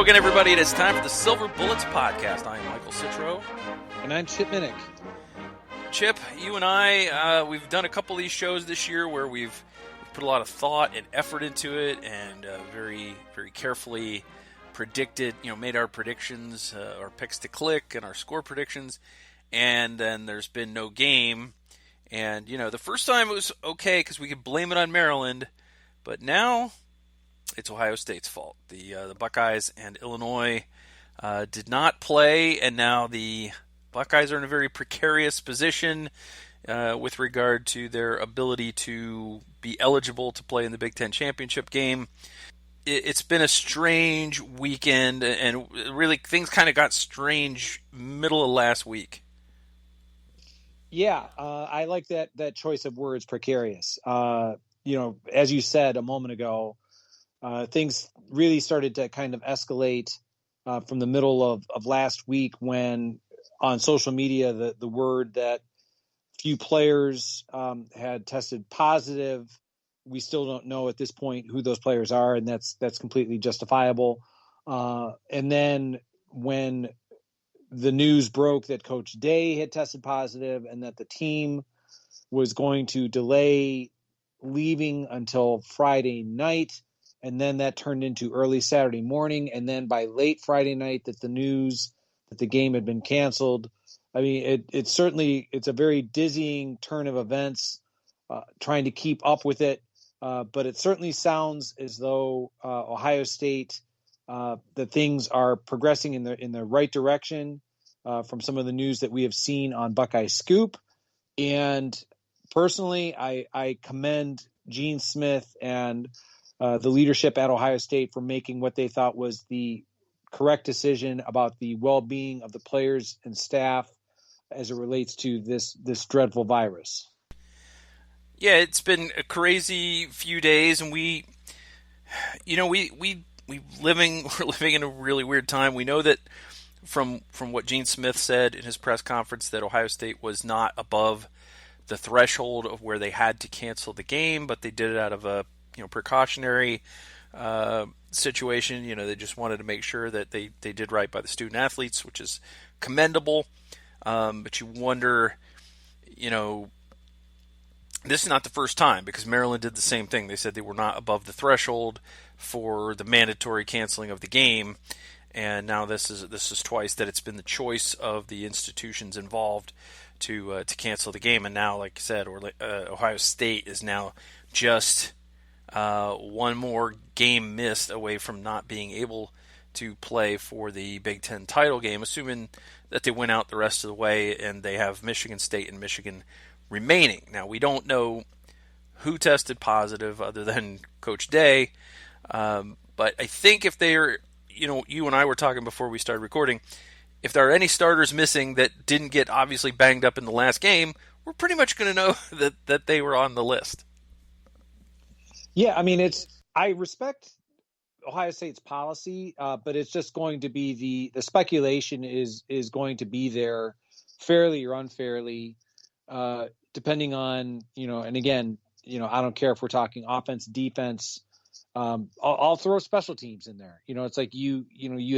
again, everybody. It is time for the Silver Bullets podcast. I am Michael Citro. And I'm Chip Minnich. Chip, you and I, we've done a couple of these shows this year where we've put a lot of thought and effort into it and very, very carefully predicted, made our predictions, our picks to click and our score predictions. And then there's been no game. And, the first time it was okay because we could blame it on Maryland. But now it's Ohio State's fault. The Buckeyes and Illinois did not play, and now the Buckeyes are in a very precarious position with regard to their ability to be eligible to play in the Big Ten championship game. It's been a strange weekend, and really things kind of got strange middle of last week. Yeah, I like that choice of words, precarious. As you said a moment ago, things really started to kind of escalate from the middle of last week when on social media the word that few players had tested positive. We still don't know at this point who those players are, and that's completely justifiable. And then when the news broke that Coach Day had tested positive and that the team was going to delay leaving until Friday night, and then that turned into early Saturday morning, and then by late Friday night that the news that the game had been canceled. I mean, it's a very dizzying turn of events, trying to keep up with it. But it certainly sounds as though Ohio State, that things are progressing in the right direction from some of the news that we have seen on Buckeye Scoop. And personally, I commend Gene Smith and the leadership at Ohio State for making what they thought was the correct decision about the well-being of the players and staff as it relates to this dreadful virus. Yeah, it's been a crazy few days, and we're living in a really weird time. We know that from what Gene Smith said in his press conference that Ohio State was not above the threshold of where they had to cancel the game, but they did it out of a precautionary situation. They just wanted to make sure that they did right by the student athletes, which is commendable. But you wonder, this is not the first time because Maryland did the same thing. They said they were not above the threshold for the mandatory canceling of the game, and now this is twice that it's been the choice of the institutions involved to cancel the game. And now, like I said, Ohio State is now just one more game missed away from not being able to play for the Big Ten title game, assuming that they went out the rest of the way and they have Michigan State and Michigan remaining. Now, we don't know who tested positive other than Coach Day, but I think if they're, you and I were talking before we started recording, if there are any starters missing that didn't get obviously banged up in the last game, we're pretty much going to know that they were on the list. Yeah, I mean, I respect Ohio State's policy, but it's just going to be the speculation is going to be there fairly or unfairly, depending on, and again, I don't care if we're talking offense, defense, I'll throw special teams in there. It's like you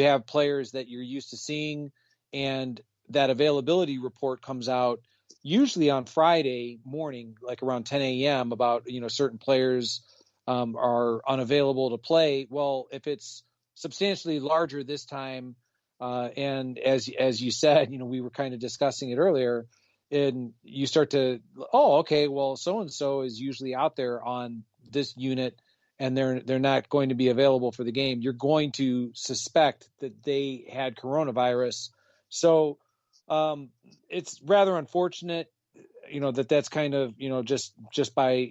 have players that you're used to seeing, and that availability report comes out usually on Friday morning, like around 10 a.m. about, certain players are unavailable to play. Well, if it's substantially larger this time, and as you said, we were kind of discussing it earlier, and you start to, okay, well, so-and-so is usually out there on this unit and they're not going to be available for the game. You're going to suspect that they had coronavirus. So it's rather unfortunate, that's kind of, just by,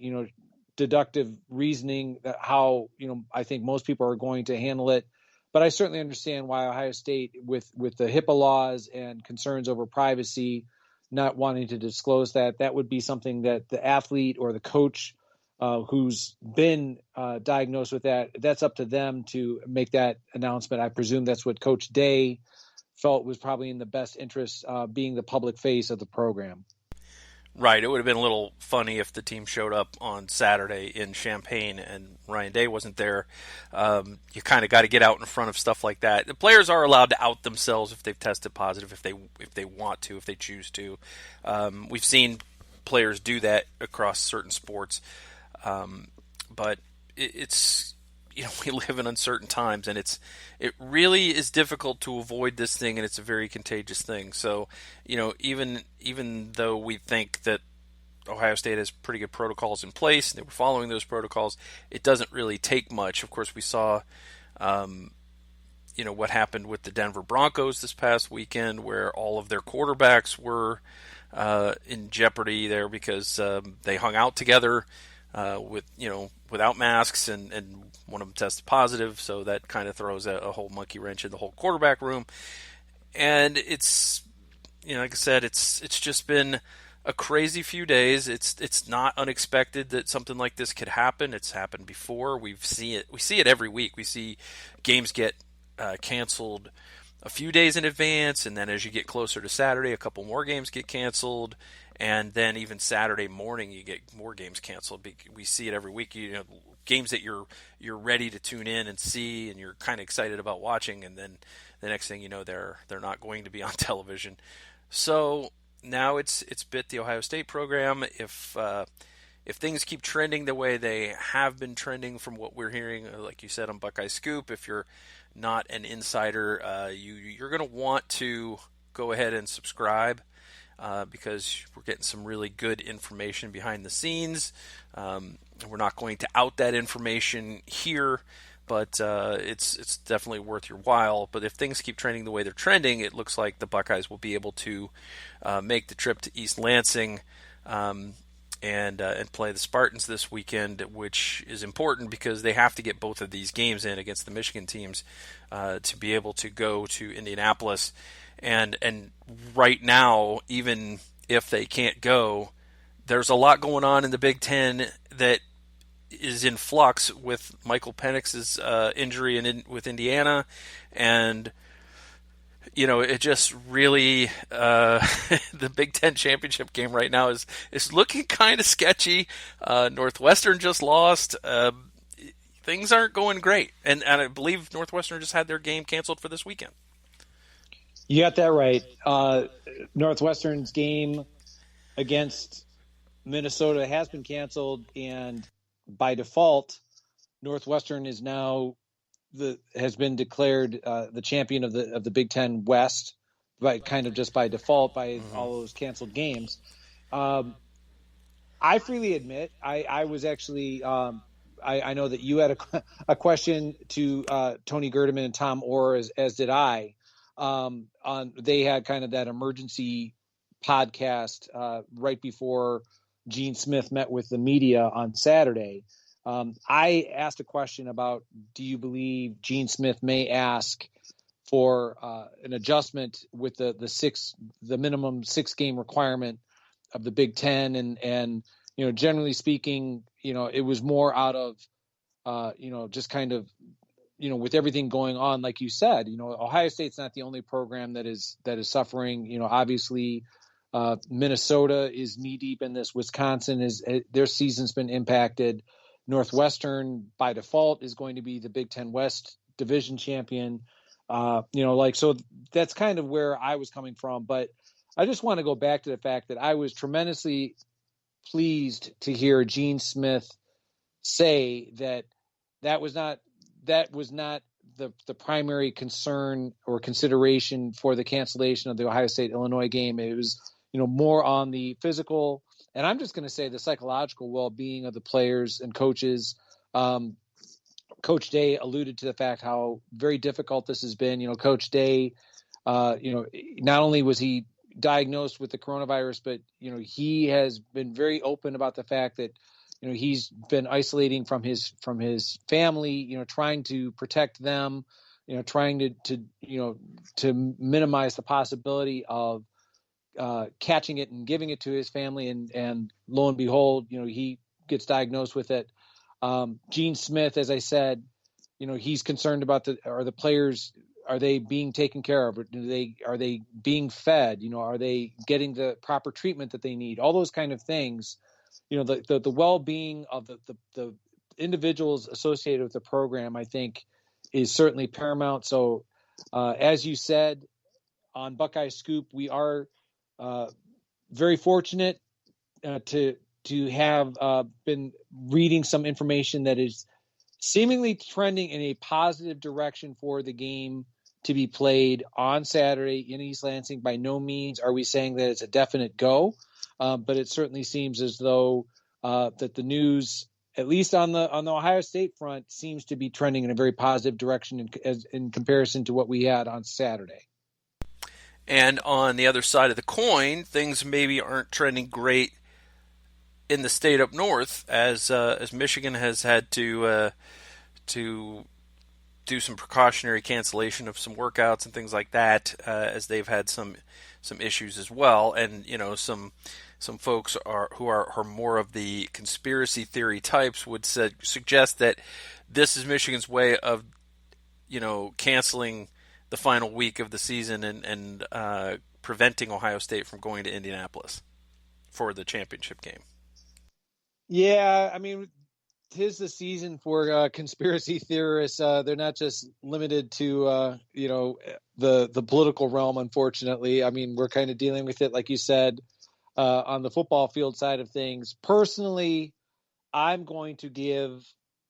deductive reasoning that how, I think most people are going to handle it. But I certainly understand why Ohio State, with the HIPAA laws and concerns over privacy, not wanting to disclose that would be something that the athlete or the coach who's been diagnosed with that's up to them to make that announcement. I presume that's what Coach Day felt was probably in the best interest, being the public face of the program. Right. It would have been a little funny if the team showed up on Saturday in Champaign and Ryan Day wasn't there. You kind of got to get out in front of stuff like that. The players are allowed to out themselves if they've tested positive, if they want to, if they choose to. We've seen players do that across certain sports, but it's we live in uncertain times, and it really is difficult to avoid this thing, and it's a very contagious thing. So, even though we think that Ohio State has pretty good protocols in place, and they were following those protocols, it doesn't really take much. Of course, we saw, what happened with the Denver Broncos this past weekend, where all of their quarterbacks were in jeopardy there because they hung out together without masks, and one of them tested positive, so that kind of throws a whole monkey wrench in the whole quarterback room. And it's, like I said, it's just been a crazy few days. It's not unexpected that something like this could happen. It's happened before. We see it every week. We see games get canceled a few days in advance, and then as you get closer to Saturday, a couple more games get canceled. And then even Saturday morning, you get more games canceled. We see it every week. Games that you're ready to tune in and see, and you're kind of excited about watching, and then the next thing you know, they're not going to be on television. So now it's bit the Ohio State program. If things keep trending the way they have been trending, from what we're hearing, like you said on Buckeye Scoop, if you're not an insider, you're going to want to go ahead and subscribe. Because we're getting some really good information behind the scenes. We're not going to out that information here, but it's definitely worth your while. But if things keep trending the way they're trending, it looks like the Buckeyes will be able to make the trip to East Lansing and play the Spartans this weekend, which is important because they have to get both of these games in against the Michigan teams to be able to go to Indianapolis. And right now, even if they can't go, there's a lot going on in the Big Ten that is in flux with Michael Penix's injury with Indiana, and it just really the Big Ten championship game right now is looking kind of sketchy. Northwestern just lost. Things aren't going great, and I believe Northwestern just had their game canceled for this weekend. You got that right. Northwestern's game against Minnesota has been canceled, and by default, Northwestern is now has been declared the champion of the Big Ten West, by default by all those canceled games. I freely admit I was actually I know that you had a question to Tony Gerdeman and Tom Orr, as did I. They had kind of that emergency podcast right before Gene Smith met with the media on Saturday. I asked a question about, do you believe Gene Smith may ask for an adjustment with the minimum 6 game requirement of the Big Ten, and generally speaking, it was more out of just kind of, with everything going on, like you said, Ohio State's not the only program that is suffering. Obviously, Minnesota is knee deep in this. Wisconsin their season's been impacted. Northwestern, by default, is going to be the Big Ten West division champion. So that's kind of where I was coming from. But I just want to go back to the fact that I was tremendously pleased to hear Gene Smith say that was not the primary concern or consideration for the cancellation of the Ohio State-Illinois game. It was, more on the physical, and I'm just going to say the psychological well-being of the players and coaches. Coach Day alluded to the fact how very difficult this has been. Coach Day, not only was he diagnosed with the coronavirus, but, he has been very open about the fact that, he's been isolating from his family, trying to protect them, trying to minimize the possibility of catching it and giving it to his family. And lo and behold, he gets diagnosed with it. Gene Smith, as I said, he's concerned about the players are they being taken care of? Or are they being fed? Are they getting the proper treatment that they need? All those kind of things. The well-being of the individuals associated with the program, I think, is certainly paramount. So, as you said on Buckeye Scoop, we are very fortunate to have been reading some information that is seemingly trending in a positive direction for the game to be played on Saturday in East Lansing. By no means are we saying that it's a definite go, but it certainly seems as though that the news, at least on the Ohio State front, seems to be trending in a very positive direction in comparison to what we had on Saturday. And on the other side of the coin, things maybe aren't trending great in the state up north, as Michigan has had to do some precautionary cancellation of some workouts and things like that, as they've had some issues as well. And some folks who are more of the conspiracy theory types would suggest that this is Michigan's way of canceling the final week of the season and preventing Ohio State from going to Indianapolis for the championship game. Yeah, I mean, 'tis the season for conspiracy theorists. They're not just limited to the political realm. Unfortunately, I mean, we're kind of dealing with it, like you said, on the football field side of things. Personally, I'm going to give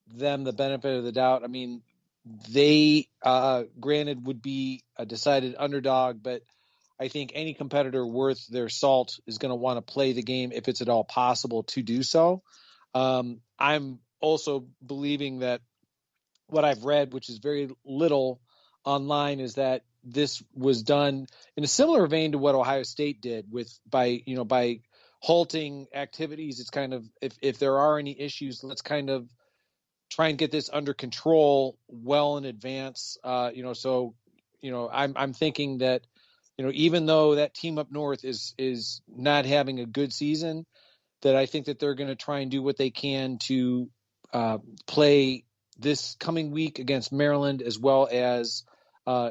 them the benefit of the doubt. I mean, they granted would be a decided underdog, but I think any competitor worth their salt is going to want to play the game if it's at all possible to do so. I'm also believing that what I've read, which is very little online, is that this was done in a similar vein to what Ohio State did by halting activities. It's kind of, if there are any issues, let's kind of try and get this under control well in advance. I'm thinking that, even though that team up north is not having a good season, that I think that they're going to try and do what they can to play this coming week against Maryland, as well as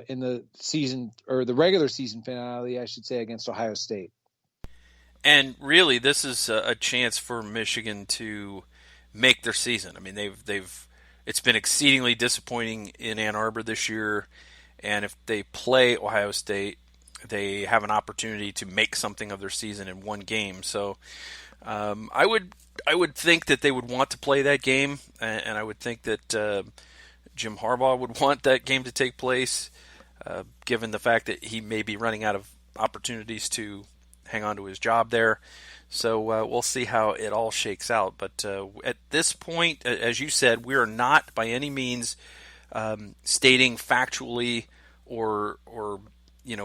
in the season, or the regular season finale, I should say, against Ohio State. And really, this is a chance for Michigan to make their season. I mean, it's been exceedingly disappointing in Ann Arbor this year, and if they play Ohio State, they have an opportunity to make something of their season in one game. So I would think that they would want to play that game, and I would think that Jim Harbaugh would want that game to take place, given the fact that he may be running out of opportunities to hang on to his job there. So we'll see how it all shakes out. But at this point, as you said, we are not by any means stating factually or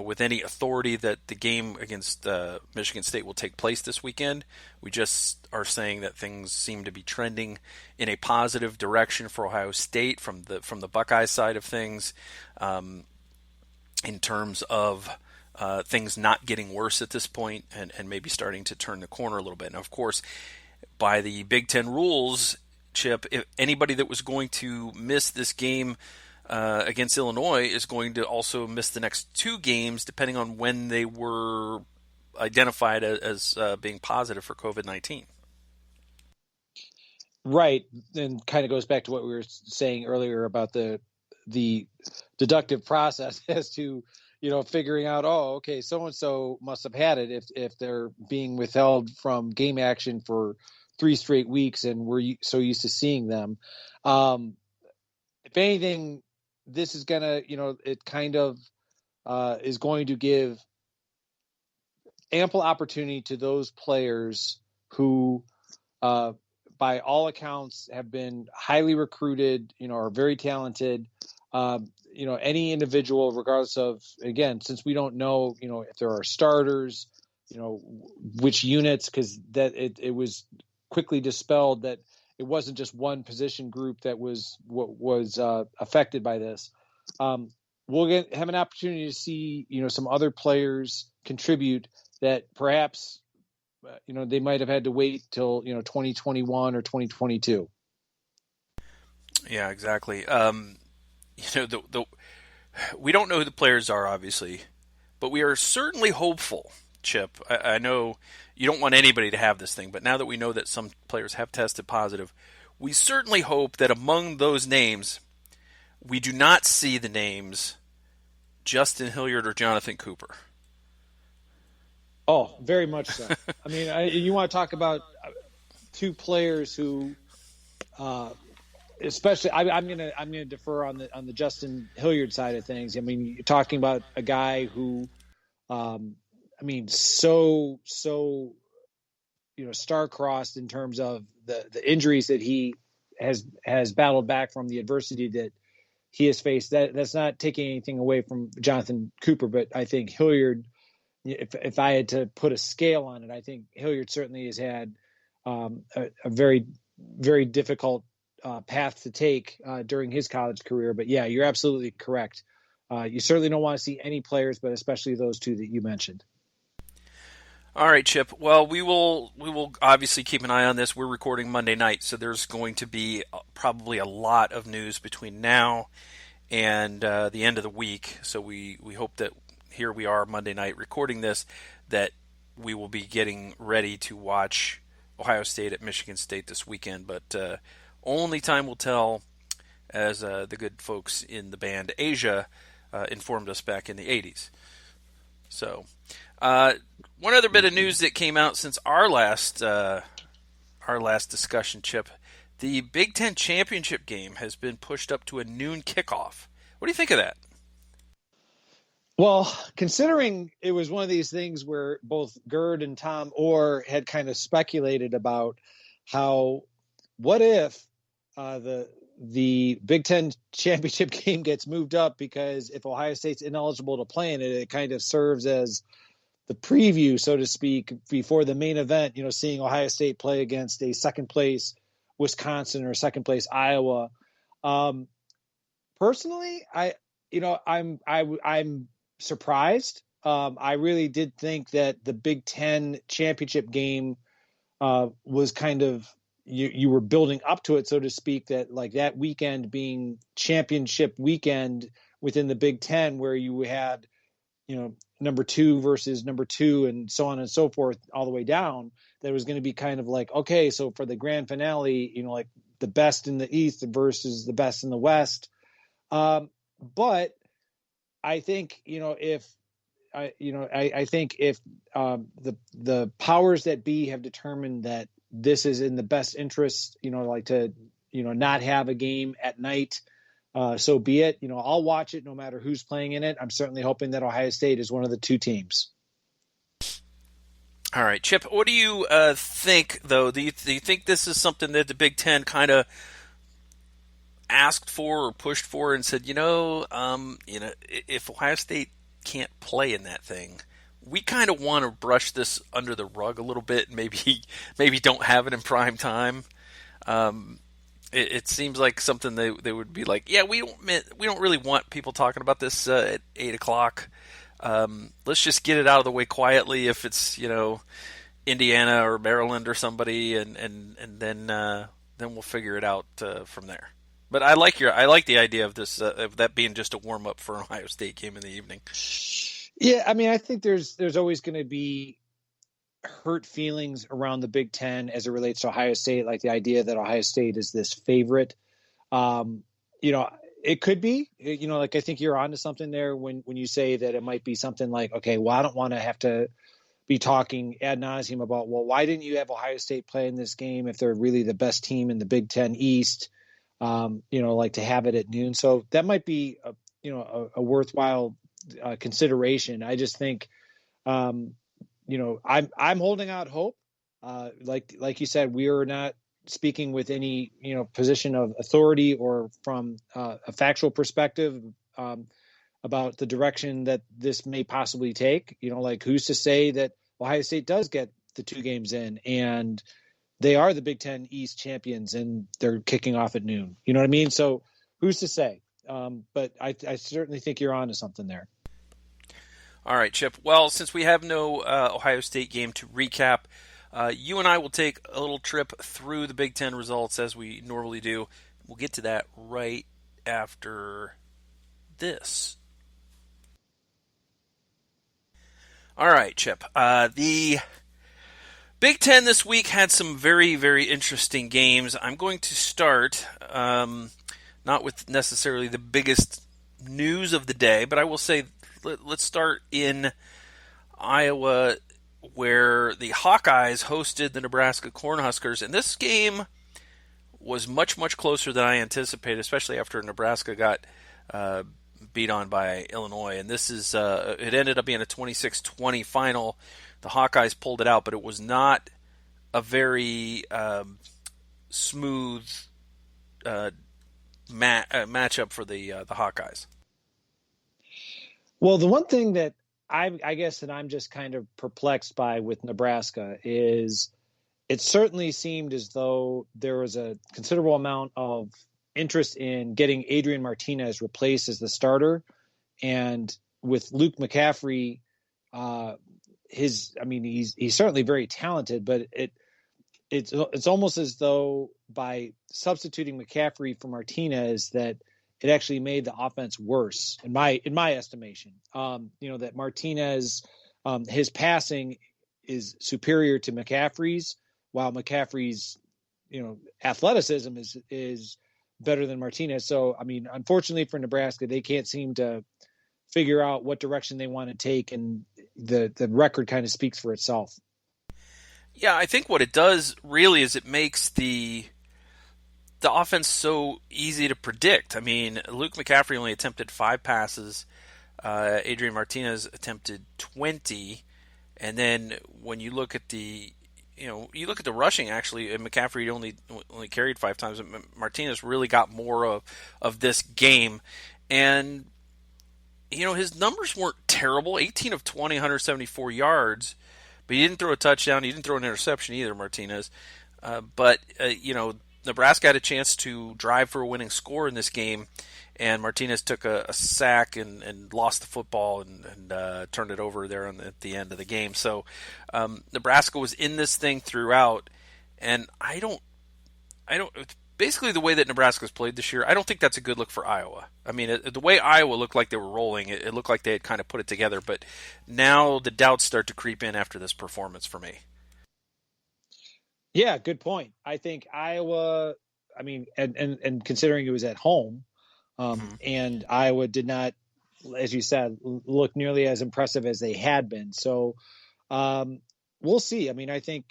with any authority that the game against Michigan State will take place this weekend. We just are saying that things seem to be trending in a positive direction for Ohio State from the Buckeyes side of things, in terms of things not getting worse at this point and maybe starting to turn the corner a little bit. Now, of course, by the Big Ten rules, Chip, if anybody that was going to miss this game against Illinois is going to also miss the next two games, depending on when they were identified as being positive for COVID-19. Right, and kind of goes back to what we were saying earlier about the deductive process as to figuring out, okay, so and so must have had it if they're being withheld from game action for 3 straight weeks, and we're so used to seeing them. If anything, this is gonna, it kind of is going to give ample opportunity to those players who, by all accounts, have been highly recruited, are very talented. Any individual, regardless of, again, since we don't know, if there are starters, which units, because that it was quickly dispelled that it wasn't just one position group that was affected by this. We'll have an opportunity to see, some other players contribute that perhaps, they might have had to wait till, 2021 or 2022. Yeah, exactly. We don't know who the players are, obviously, but we are certainly hopeful, Chip. I know you don't want anybody to have this thing, but now that we know that some players have tested positive, we certainly hope that among those names, we do not see the names Justin Hilliard or Jonathan Cooper. Oh, very much so. I mean, you want to talk about two players who, especially, I'm gonna defer on the Justin Hilliard side of things. I mean, you're talking about a guy who, so star-crossed in terms of the injuries that he has battled back from, the adversity that he has faced. That's not taking anything away from Jonathan Cooper, but I think Hilliard, if I had to put a scale on it, I think Hilliard certainly has had a very, very difficult path to take during his college career. But yeah, you're absolutely correct. You certainly don't want to see any players, but especially those two that you mentioned. All right, Chip. Well, we will obviously keep an eye on this. We're recording Monday night, so there's going to be probably a lot of news between now and the end of the week. So we hope that here we are Monday night recording this, that we will be getting ready to watch Ohio State at Michigan State this weekend. But only time will tell, as the good folks in the band Asia informed us back in the 80s. So one other bit of news that came out since our last discussion, Chip, the Big Ten championship game has been pushed up to a noon kickoff. What do you think of that? Well, considering it was one of these things where both Gerd and Tom Orr had kind of speculated about what if the Big Ten championship game gets moved up, because if Ohio State's ineligible to play in it, it kind of serves as the preview, so to speak, before the main event, seeing Ohio State play against a second place Wisconsin or second place Iowa. Personally, I'm surprised. I really did think that the Big Ten championship game was kind of, you were building up to it, so to speak, that like that weekend being championship weekend within the Big Ten, where you had, number 2 versus number 2 and so on and so forth all the way down, that was going to be kind of like, okay, so for the grand finale, like the best in the East versus the best in the West. But I think, I think if the powers that be have determined that this is in the best interest, to not have a game at night, so be it. I'll watch it no matter who's playing in it. I'm certainly hoping that Ohio State is one of the two teams. All right, Chip, what do you think, though? Do you think this is something that the Big Ten kind of asked for or pushed for and said, if Ohio State can't play in that thing, we kind of want to brush this under the rug a little bit, and maybe don't have it in prime time? It seems like something they would be like, yeah, we don't really want people talking about this at 8:00. Let's just get it out of the way quietly. If it's Indiana or Maryland or somebody, and then we'll figure it out from there. But I like the idea of this of that being just a warm up for an Ohio State game in the evening. Yeah, I mean, I think there's always going to be hurt feelings around the Big Ten as it relates to Ohio State, like the idea that Ohio State is this favorite. It could be, like I think you're onto something there when you say that it might be something like, okay, well, I don't want to have to be talking ad nauseum about, well, why didn't you have Ohio State play in this game if they're really the best team in the Big Ten East? Like to have it at noon. So that might be a worthwhile consideration. I just think, I'm holding out hope. Like you said, we are not speaking with any, position of authority or from a factual perspective about the direction that this may possibly take. Like who's to say that Ohio State does get the 2 games in and they are the Big Ten East champions and they're kicking off at noon. You know what I mean? So who's to say? But I certainly think you're on to something there. All right, Chip. Well, since we have no Ohio State game to recap, you and I will take a little trip through the Big Ten results as we normally do. We'll get to that right after this. All right, Chip. The Big Ten this week had some very, very interesting games. I'm going to start not with necessarily the biggest news of the day, but I will say let's start in Iowa, where the Hawkeyes hosted the Nebraska Cornhuskers, and this game was much, much closer than I anticipated, especially after Nebraska got beat on by Illinois. And this is it ended up being a 26-20 final. The Hawkeyes pulled it out, but it was not a very smooth matchup for the Hawkeyes. Well, the one thing that I guess that I'm just kind of perplexed by with Nebraska is it certainly seemed as though there was a considerable amount of interest in getting Adrian Martinez replaced as the starter. And with Luke McCaffrey, he's certainly very talented, but it's almost as though by substituting McCaffrey for Martinez that it actually made the offense worse in my estimation. That Martinez, his passing is superior to McCaffrey's, while McCaffrey's, athleticism is better than Martinez. So, unfortunately for Nebraska, they can't seem to figure out what direction they want to take, and the record kind of speaks for itself. Yeah, I think what it does really is it makes the offense so easy to predict. Luke McCaffrey only attempted 5 passes. Adrian Martinez attempted 20. And then when you look at the rushing, actually, McCaffrey only carried 5 times. Martinez really got more of this game. And, his numbers weren't terrible. 18 of 20, 174 yards. But he didn't throw a touchdown. He didn't throw an interception either, Martinez. Nebraska had a chance to drive for a winning score in this game, and Martinez took a sack and lost the football and turned it over there at the end of the game. So Nebraska was in this thing throughout, and I don't. Basically, the way that Nebraska's played this year, I don't think that's a good look for Iowa. The way Iowa looked like they were rolling, it looked like they had kind of put it together. But now the doubts start to creep in after this performance for me. Yeah, good point. I think Iowa, and considering it was at home, and Iowa did not, as you said, look nearly as impressive as they had been. So we'll see. I think,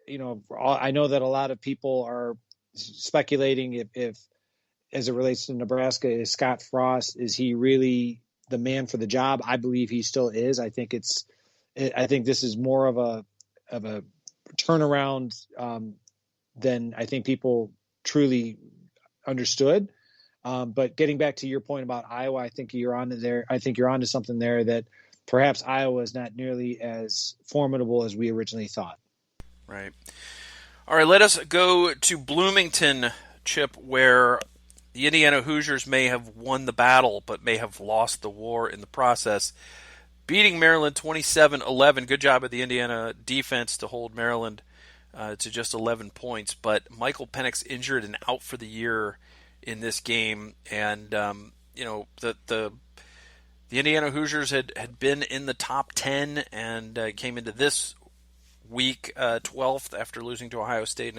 I know that a lot of people are speculating if as it relates to Nebraska, is Scott Frost, is he really the man for the job? I believe he still is. I think this is more of a turnaround than I think people truly understood. But getting back to your point about Iowa, I think you're onto something there, that perhaps Iowa is not nearly as formidable as we originally thought. Right. All right, let us go to Bloomington, Chip, where the Indiana Hoosiers may have won the battle, but may have lost the war in the process. Beating Maryland 27-11. Good job of the Indiana defense to hold Maryland to just 11 points. But Michael Penix injured and out for the year in this game. And, the Indiana Hoosiers had been in the top 10 and came into this week 12th after losing to Ohio State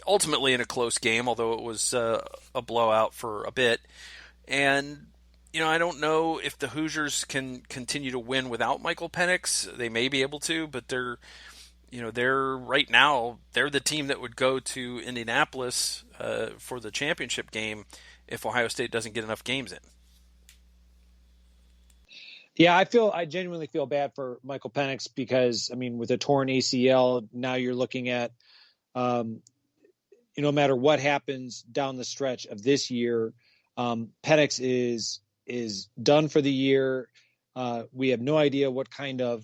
ultimately in a close game, although it was a blowout for a bit. And I don't know if the Hoosiers can continue to win without Michael Penix. They may be able to, but they're right now, they're the team that would go to Indianapolis for the championship game if Ohio State doesn't get enough games in. Yeah, I genuinely feel bad for Michael Penix because, with a torn ACL, now you're looking at, no matter what happens down the stretch of this year, Penix is done for the year. We have no idea what kind of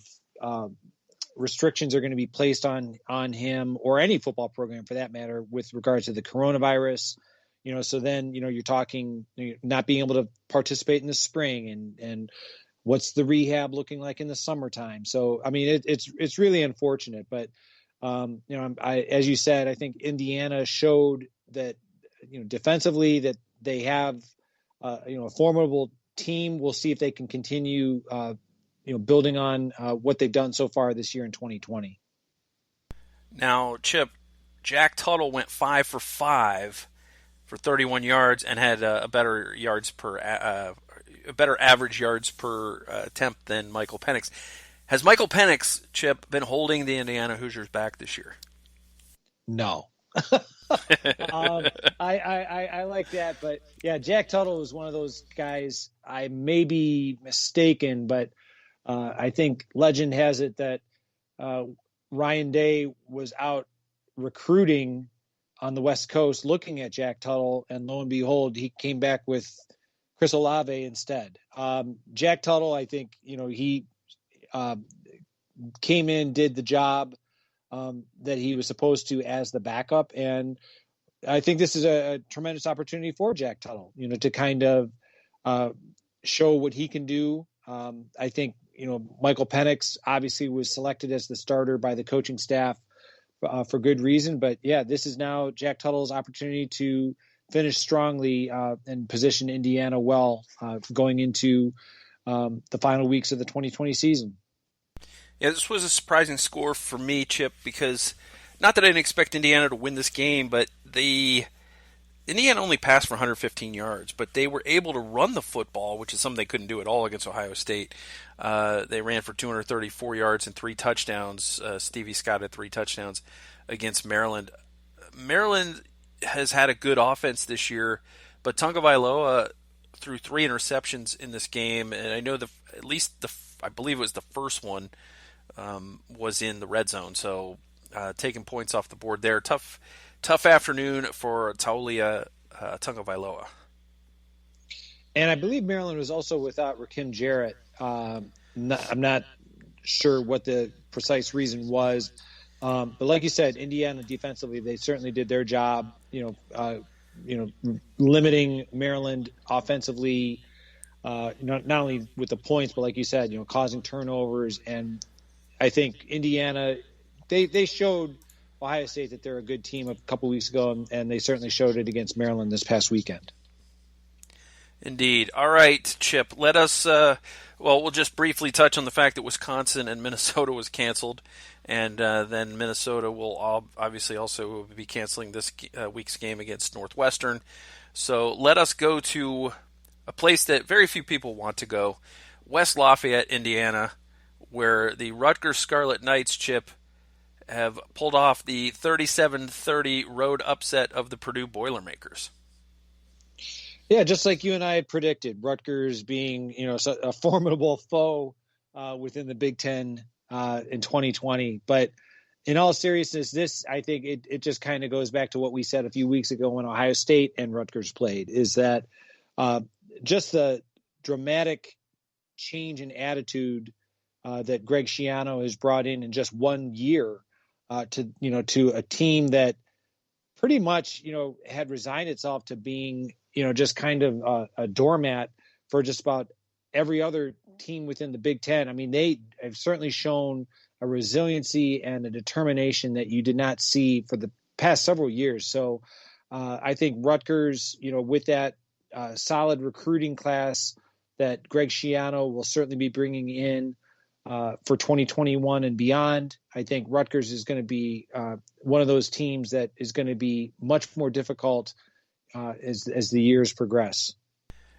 restrictions are going to be placed on him or any football program for that matter with regards to the coronavirus. So then, you're talking not being able to participate in the spring and what's the rehab looking like in the summertime. So, it's really unfortunate, but as you said, I think Indiana showed that, defensively that they have, a formidable team. We'll see if they can continue, building on what they've done so far this year in 2020. Now, Chip, Jack Tuttle went 5 for 5 for 31 yards and had a better average yards per attempt than Michael Penix. Has Michael Penix, Chip, been holding the Indiana Hoosiers back this year? No. I like that, but yeah, Jack Tuttle is one of those guys. I may be mistaken, but I think legend has it that Ryan Day was out recruiting on the West Coast looking at Jack Tuttle, and lo and behold, he came back with Chris Olave instead. Jack Tuttle, I think, he came in, did the job that he was supposed to as the backup, and I think this is a tremendous opportunity for Jack Tuttle, to kind of show what he can do. I think, Michael Penix obviously was selected as the starter by the coaching staff for good reason. But yeah, this is now Jack Tuttle's opportunity to finish strongly and position Indiana well going into the final weeks of the 2020 season. Yeah, this was a surprising score for me, Chip, because not that I didn't expect Indiana to win this game, but Indiana only passed for 115 yards, but they were able to run the football, which is something they couldn't do at all against Ohio State. They ran for 234 yards and 3 touchdowns. Stevie Scott had 3 touchdowns against Maryland. Maryland has had a good offense this year, but Tagovailoa threw 3 interceptions in this game, and I know I believe it was the first one was in the red zone, so taking points off the board there. Tough afternoon for Taulia Tagovailoa. And I believe Maryland was also without Rakim Jarrett. I'm not sure what the precise reason was. But like you said, Indiana defensively, they certainly did their job, limiting Maryland offensively, not only with the points, but like you said, causing turnovers. And I think Indiana, they showed Ohio State that they're a good team a couple weeks ago, and they certainly showed it against Maryland this past weekend. Indeed. All right, Chip, let us, we'll just briefly touch on the fact that Wisconsin and Minnesota was canceled, and then Minnesota will obviously also be canceling this week's game against Northwestern. So let us go to a place that very few people want to go, West Lafayette, Indiana, where the Rutgers Scarlet Knights, Chip, have pulled off the 37-30 road upset of the Purdue Boilermakers. Yeah, just like you and I had predicted, Rutgers being, a formidable foe within the Big Ten in 2020. But in all seriousness, this, I think it just kind of goes back to what we said a few weeks ago when Ohio State and Rutgers played, is that just the dramatic change in attitude that Greg Schiano has brought in just 1 year to a team that pretty much, had resigned itself to being, just kind of a doormat for just about every other team within the Big Ten. I mean, they have certainly shown a resiliency and a determination that you did not see for the past several years. So I think Rutgers, with that solid recruiting class that Greg Schiano will certainly be bringing in for 2021 and beyond, I think Rutgers is going to be one of those teams that is going to be much more difficult as the years progress.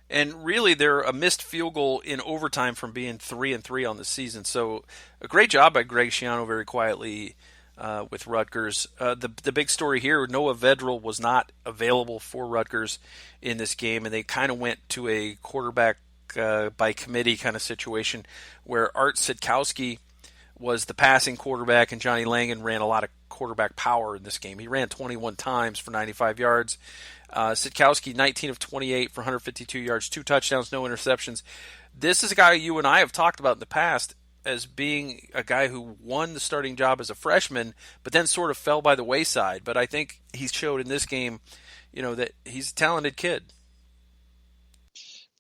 And really, they're a missed field goal in overtime from being 3-3 on the season. So a great job by Greg Schiano very quietly with Rutgers. The big story here, Noah Vedral was not available for Rutgers in this game, and they kind of went to a quarterback by committee kind of situation where Art Sitkowski was the passing quarterback and Johnny Langan ran a lot of quarterback power in this game. He ran 21 times for 95 yards. Sitkowski, 19 of 28 for 152 yards, 2 touchdowns, no interceptions. This is a guy you and I have talked about in the past as being a guy who won the starting job as a freshman, but then sort of fell by the wayside. But I think he showed in this game, that he's a talented kid.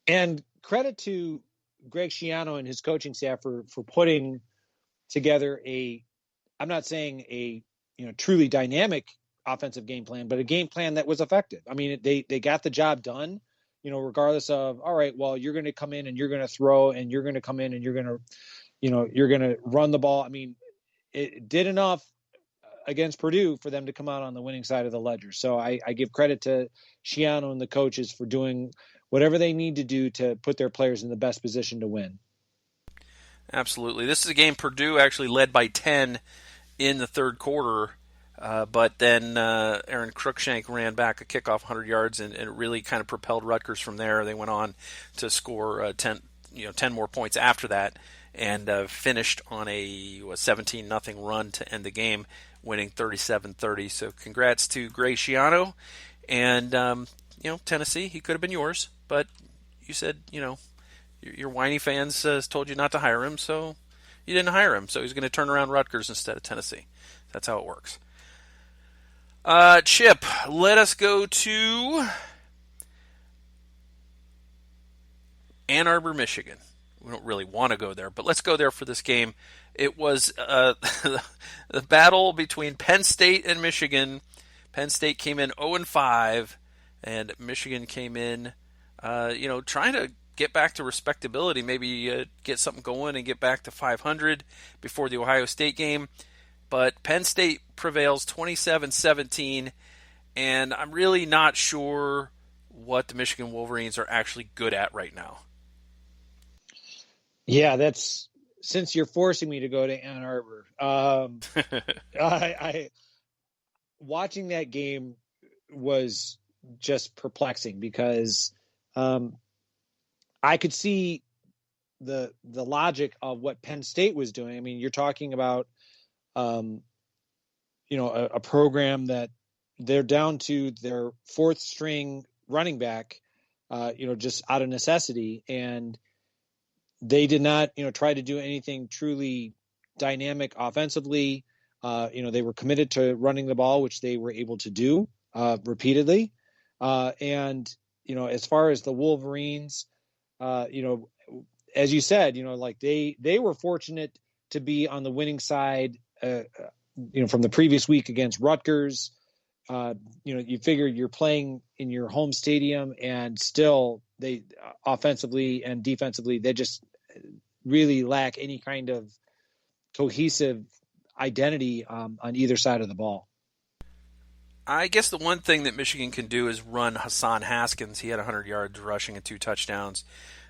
And credit to Greg Schiano and his coaching staff for putting together I'm not saying a truly dynamic offensive game plan, but a game plan that was effective. I mean, they got the job done, regardless of, all right, well, you're going to come in and you're going to throw, and you're going to come in and you're going you're going to run the ball. I mean, it did enough against Purdue for them to come out on the winning side of the ledger. So I give credit to Schiano and the coaches for doing whatever they need to do to put their players in the best position to win. Absolutely. This is a game Purdue actually led by 10 in the third quarter, but then Aaron Cruikshank ran back a kickoff 100 yards, and it really kind of propelled Rutgers from there. They went on to score 10 more points after that, and finished on a 17-0 run to end the game, winning 37-30. So congrats to Gray Schiano, and Tennessee. He could have been yours, but you said your whiny fans told you not to hire him, so you didn't hire him. So he's going to turn around Rutgers instead of Tennessee. That's how it works. Chip, let us go to Ann Arbor, Michigan. We don't really want to go there, but let's go there for this game. It was the battle between Penn State and Michigan. Penn State came in 0-5, and Michigan came in, trying to get back to respectability, maybe get something going and get back to 500 before the Ohio State game. But Penn State prevails 27-17, and I'm really not sure what the Michigan Wolverines are actually good at right now. Yeah, that's since you're forcing me to go to Ann Arbor. I watching that game was just perplexing because I could see the logic of what Penn State was doing. I mean, you're talking about a program that they're down to their fourth string running back, just out of necessity, and they did not, try to do anything truly dynamic offensively. They were committed to running the ball, which they were able to do repeatedly. And as far as the Wolverines, as you said, they were fortunate to be on the winning side, from the previous week against Rutgers. You figure you're playing in your home stadium, and still they offensively and defensively, they just really lack any kind of cohesive identity on either side of the ball. I guess the one thing that Michigan can do is run Hassan Haskins. He had 100 yards rushing and 2 touchdowns.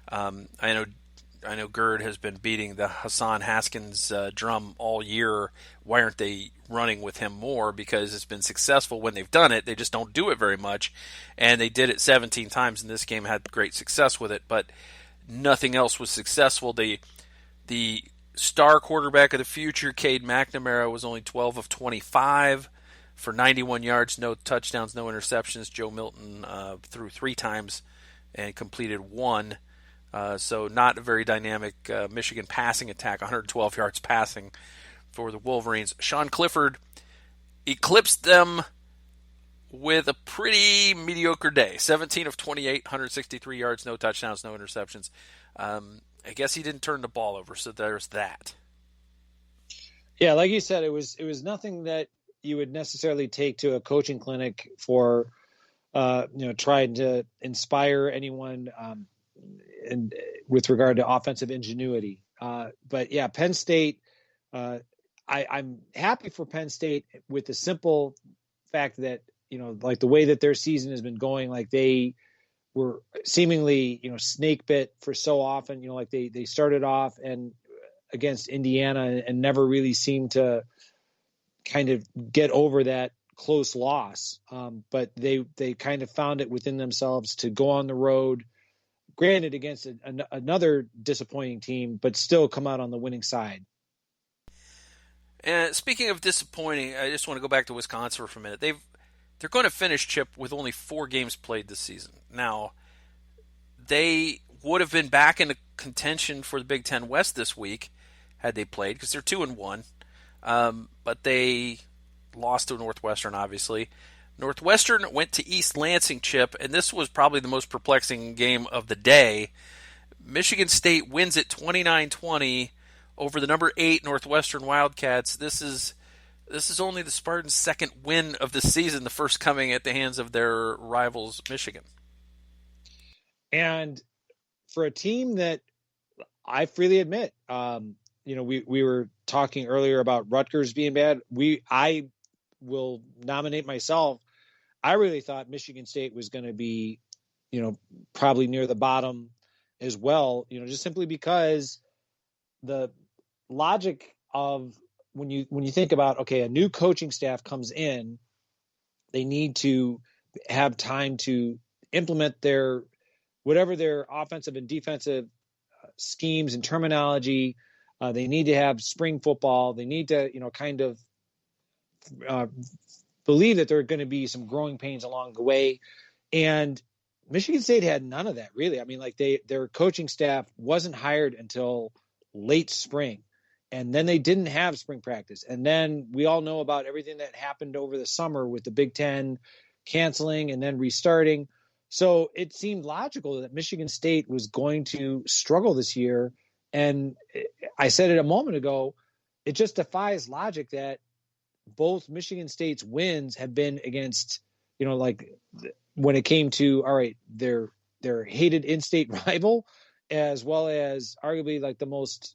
I know Gerd has been beating the Hassan Haskins drum all year. Why aren't they running with him more? Because it's been successful when they've done it. They just don't do it very much. And they did it 17 times in this game, had great success with it, but nothing else was successful. The star quarterback of the future, Cade McNamara, was only 12 of 25 for 91 yards, no touchdowns, no interceptions. Joe Milton threw 3 times and completed 1. So not a very dynamic Michigan passing attack, 112 yards passing for the Wolverines. Sean Clifford eclipsed them with a pretty mediocre day. 17 of 28, 163 yards, no touchdowns, no interceptions. I guess he didn't turn the ball over, so there's that. Yeah, like you said, it was nothing that you would necessarily take to a coaching clinic for, trying to inspire anyone and with regard to offensive ingenuity. But yeah, Penn State, I'm happy for Penn State with the simple fact that, the way that their season has been going, they were seemingly, snake bit for so often, they started off and against Indiana and never really seemed to kind of get over that close loss. But they kind of found it within themselves to go on the road, granted against another disappointing team, but still come out on the winning side. And speaking of disappointing, I just want to go back to Wisconsin for a minute. They're going to finish, Chip, with only 4 games played this season. Now, they would have been back in contention for the Big Ten West this week had they played, because they're 2-1. But they lost to Northwestern, obviously. Northwestern went to East Lansing, Chip, and this was probably the most perplexing game of the day. Michigan State wins it 29-20 over the number 8 Northwestern Wildcats. This is only the Spartans' second win of the season, the first coming at the hands of their rivals, Michigan. And for a team that I freely admit, we were talking earlier about Rutgers being bad. I will nominate myself. I really thought Michigan State was going to be, probably near the bottom as well, just simply because the logic of when you think about, okay, a new coaching staff comes in, they need to have time to implement whatever their offensive and defensive schemes and terminology. They need to have spring football. They need to, kind of believe that there are going to be some growing pains along the way. And Michigan State had none of that, really. I mean, like their coaching staff wasn't hired until late spring. And then they didn't have spring practice. And then we all know about everything that happened over the summer with the Big Ten canceling and then restarting. So it seemed logical that Michigan State was going to struggle this year. And I said it a moment ago, it just defies logic that both Michigan State's wins have been against, like when it came to, all right, their hated in-state rival, as well as arguably like the most,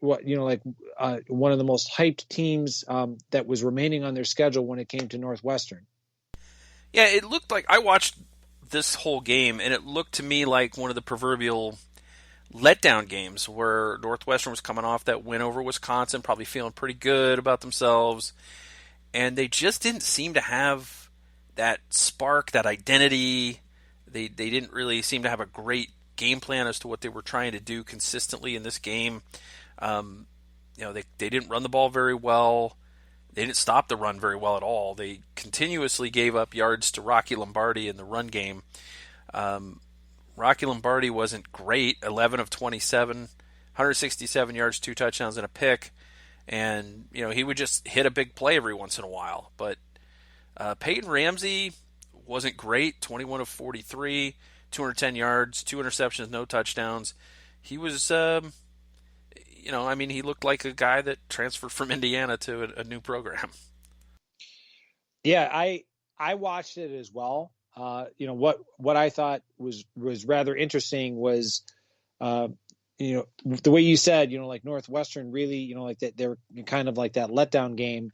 one of the most hyped teams that was remaining on their schedule when it came to Northwestern. Yeah, it looked like I watched this whole game, and it looked to me like one of the proverbial letdown games where Northwestern was coming off that win over Wisconsin, probably feeling pretty good about themselves, and they just didn't seem to have that spark, that identity. They didn't really seem to have a great game plan as to what they were trying to do consistently in this game. They didn't run the ball very well. They didn't stop the run very well at all. They continuously gave up yards to Rocky Lombardi in the run game. Rocky Lombardi wasn't great, 11 of 27, 167 yards, 2 touchdowns, and a pick. And, he would just hit a big play every once in a while. But Peyton Ramsey wasn't great, 21 of 43, 210 yards, 2 interceptions, no touchdowns. He was... he looked like a guy that transferred from Indiana to a new program. Yeah, I watched it as well. What I thought was rather interesting was, the way you said, like Northwestern really, like that they're kind of like that letdown game.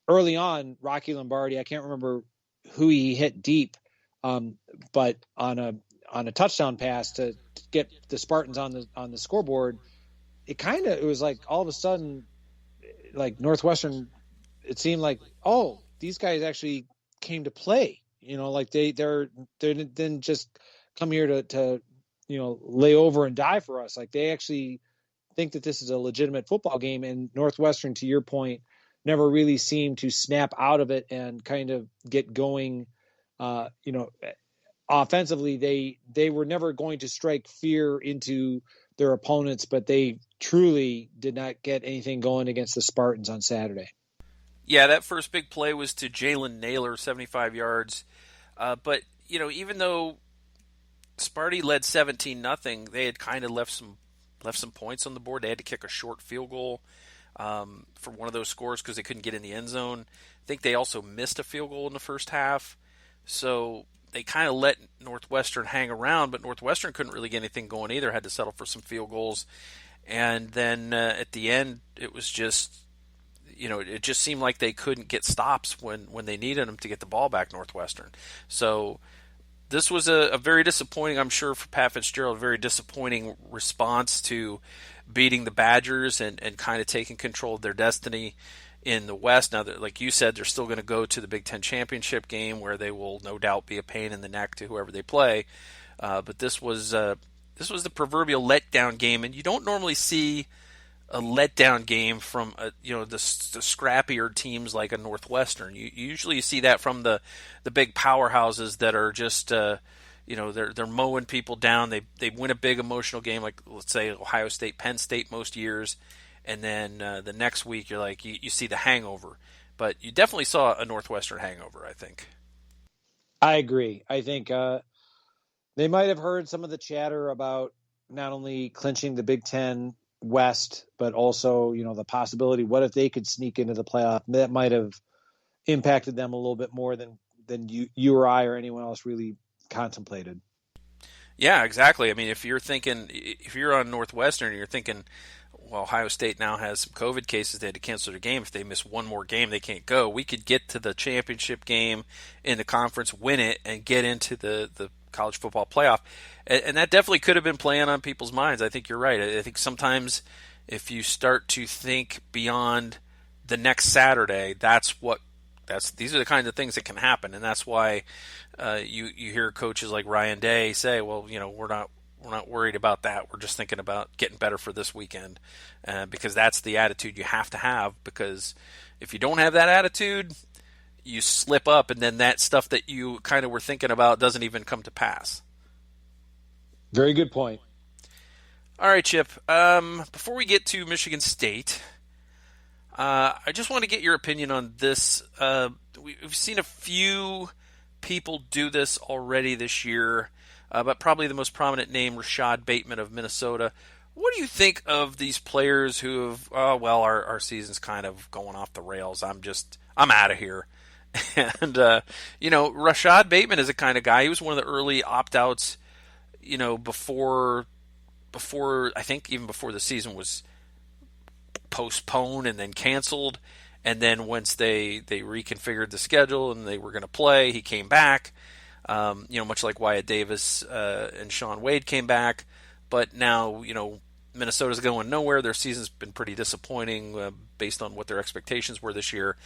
Early on, Rocky Lombardi, I can't remember who he hit deep, but on a touchdown pass to get the Spartans on the scoreboard. It was like all of a sudden, like Northwestern, it seemed like, oh, these guys actually came to play, like they didn't just come here to lay over and die for us. Like they actually think that this is a legitimate football game. And Northwestern, to your point, never really seemed to snap out of it and kind of get going. Offensively, they were never going to strike fear into their opponents, but they truly did not get anything going against the Spartans on Saturday. Yeah, that first big play was to Jalen Naylor, 75 yards. But, even though Sparty led 17-0, they had kind of left some points on the board. They had to kick a short field goal for one of those scores because they couldn't get in the end zone. I think they also missed a field goal in the first half. So they kind of let Northwestern hang around, but Northwestern couldn't really get anything going either, had to settle for some field goals. And then at the end, it was just, it just seemed like they couldn't get stops when they needed them to get the ball back, Northwestern. So this was a very disappointing, I'm sure, for Pat Fitzgerald, a very disappointing response to beating the Badgers and kind of taking control of their destiny in the West. Now, like you said, they're still going to go to the Big Ten championship game where they will no doubt be a pain in the neck to whoever they play. But this was the proverbial letdown game, and you don't normally see a letdown game from the scrappier teams like a Northwestern. You usually see that from the big powerhouses that are just they're mowing people down. They win a big emotional game like, let's say, Ohio State, Penn State most years. And then the next week, you're like, you see the hangover. But you definitely saw a Northwestern hangover, I think. I agree. I think they might have heard some of the chatter about not only clinching the Big Ten West, but also, the possibility, what if they could sneak into the playoff? That might have impacted them a little bit more than you or I or anyone else really contemplated. Yeah, exactly. I mean, if you're on Northwestern and you're thinking, well, Ohio State now has some COVID cases. They had to cancel their game. If they miss one more game, they can't go. We could get to the championship game in the conference, win it, and get into the college football playoff. And that definitely could have been playing on people's minds. I think you're right. I think sometimes if you start to think beyond the next Saturday, these are the kinds of things that can happen. And that's why you hear coaches like Ryan Day say, well, we're not worried about that. We're just thinking about getting better for this weekend, because that's the attitude you have to have. Because if you don't have that attitude, you slip up, and then that stuff that you kind of were thinking about doesn't even come to pass. Very good point. All right, Chip. Before we get to Michigan State, I just want to get your opinion on this. We've seen a few people do this already this year. But probably the most prominent name, Rashad Bateman of Minnesota. What do you think of these players who have, our season's kind of going off the rails. I'm out of here. And, Rashad Bateman is a kind of guy, he was one of the early opt-outs, before, I think even before the season was postponed and then canceled. And then once they reconfigured the schedule and they were going to play, he came back. Much like Wyatt Davis and Shaun Wade came back. But now, Minnesota's going nowhere. Their season's been pretty disappointing based on what their expectations were this year.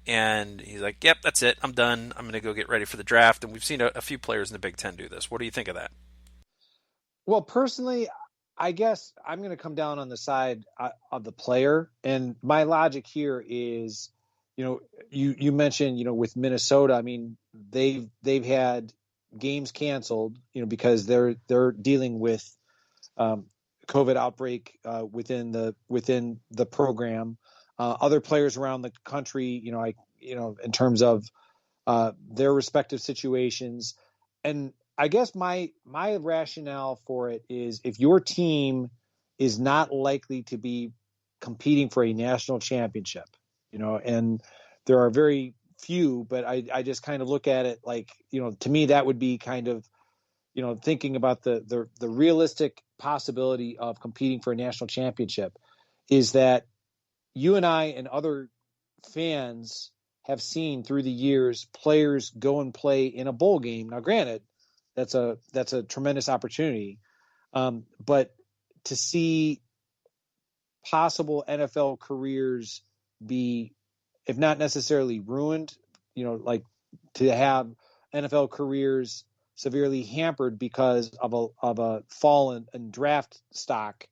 And he's like, yep, that's it. I'm done. I'm going to go get ready for the draft. And we've seen a few players in the Big Ten do this. What do you think of that? Well, personally, I guess I'm going to come down on the side of the player. And my logic here is, you mentioned, with Minnesota, I mean, they've had games canceled, because they're dealing with COVID outbreak within the program. Other players around the country, in terms of their respective situations. And I guess my rationale for it is, if your team is not likely to be competing for a national championship, and there are very few, but I just kind of look at it like, to me, that would be kind of, thinking about the realistic possibility of competing for a national championship, is that you and I and other fans have seen through the years players go and play in a bowl game. Now, granted, that's a tremendous opportunity, but to see possible NFL careers be, if not necessarily ruined, like to have NFL careers severely hampered because of a fall in draft stock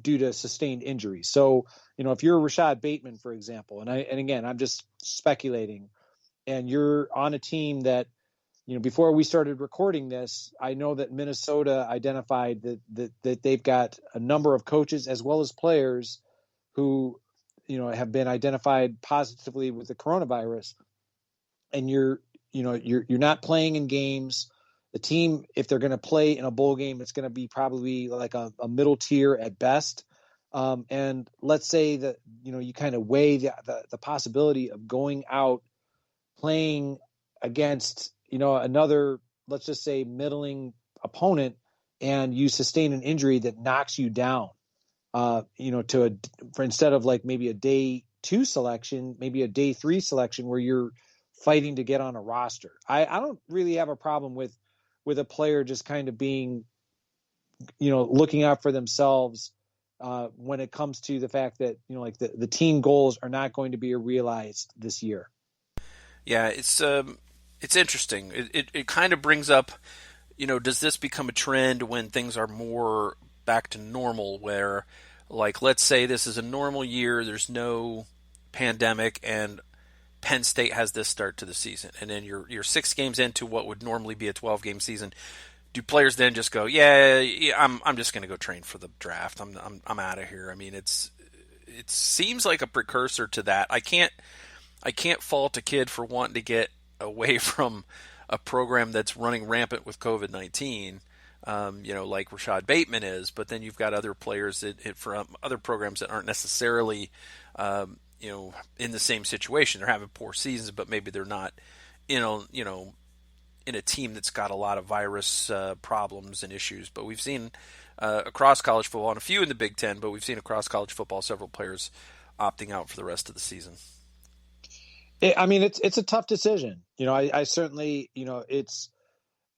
due to sustained injuries. So, if you're Rashad Bateman, for example, and again, I'm just speculating, and you're on a team that, before we started recording this, I know that Minnesota identified that they've got a number of coaches as well as players who, have been identified positively with the coronavirus, and you're not playing in games. The team, if they're going to play in a bowl game, it's going to be probably like a middle tier at best. And let's say that, you kind of weigh the possibility of going out playing against, another, let's just say, middling opponent, and you sustain an injury that knocks you down, for instead of like maybe a day 2 selection, maybe a day 3 selection where you're fighting to get on a roster. I don't really have a problem with a player just kind of being, looking out for themselves when it comes to the fact that, like the team goals are not going to be realized this year. Yeah, it's interesting. It kind of brings up, does this become a trend when things are more back to normal, where, like, let's say this is a normal year, there's no pandemic, and Penn State has this start to the season, and then you're 6 games into what would normally be a 12-game season. Do players then just go, yeah, I'm just going to go train for the draft. I'm out of here. I mean, it seems like a precursor to that. I can't fault a kid for wanting to get away from a program that's running rampant with COVID-19, like Rashad Bateman is. But then you've got other players from other programs that aren't necessarily, in the same situation. They're having poor seasons, but maybe they're not, in in a team that's got a lot of virus problems and issues. But we've seen across college football, and a few in the Big Ten, but we've seen across college football several players opting out for the rest of the season. I mean, it's a tough decision. I certainly,